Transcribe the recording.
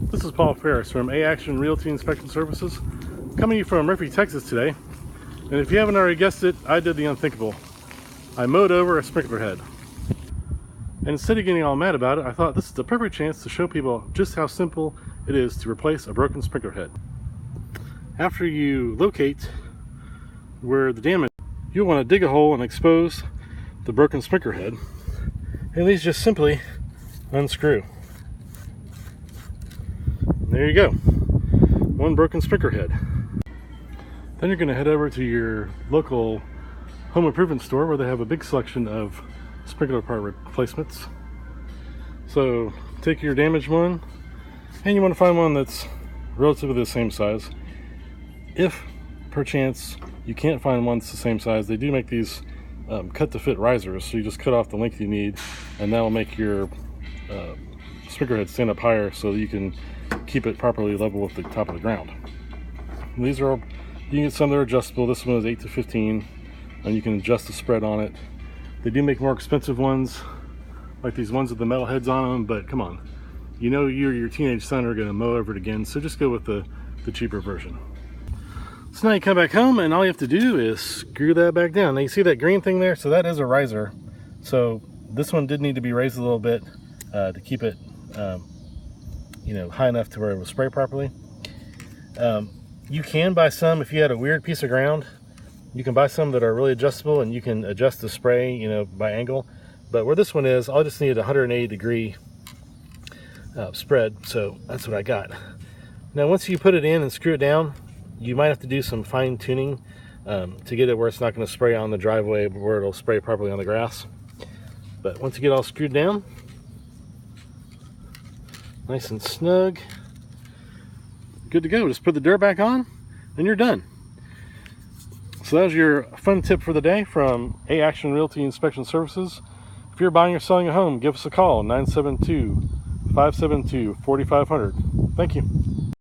This is Paul Ferris from A Action Realty Inspection Services, coming to you from Murphy, Texas today. And if you haven't already guessed it, I did the unthinkable. I mowed over a sprinkler head. And instead of getting all mad about it, I thought this is the perfect chance to show people just how simple it is to replace a broken sprinkler head. After you locate where the damage is, you'll want to dig a hole and expose the broken sprinkler head. And these just simply unscrew. There you go, one broken sprinkler head. Then you're going to head over to your local home improvement store where they have a big selection of sprinkler part replacements. So take your damaged one and you want to find one that's relatively the same size. If perchance you can't find one that's the same size, they do make these cut to fit risers, so you just cut off the length you need and that will make your sprinkler head stand up higher so that you can keep it properly level with the top of the ground. And these are all, you can get some that are adjustable. This one is 8 to 15 and you can adjust the spread on it. They do make more expensive ones like these ones with the metal heads on them, but come on, you know you or your teenage son are going to mow over it again, so just go with the cheaper version. So now you come back home and all you have to do is screw that back down. Now you see that green thing there? So that is a riser. So this one did need to be raised a little bit to keep it high enough to where it will spray properly. You can buy some, if you had a weird piece of ground, you can buy some that are really adjustable and you can adjust the spray by angle. But where this one is, I just needed a 180 degree spread, so that's what I got. Now once you put it in and screw it down, you might have to do some fine tuning to get it where it's not going to spray on the driveway, but where it'll spray properly on the grass. But once you get all screwed down, nice and snug, good to go. Just put the dirt back on and you're done. So that was your fun tip for the day from A Action Realty Inspection Services. If you're buying or selling a home, give us a call, 972-572-4500. Thank you.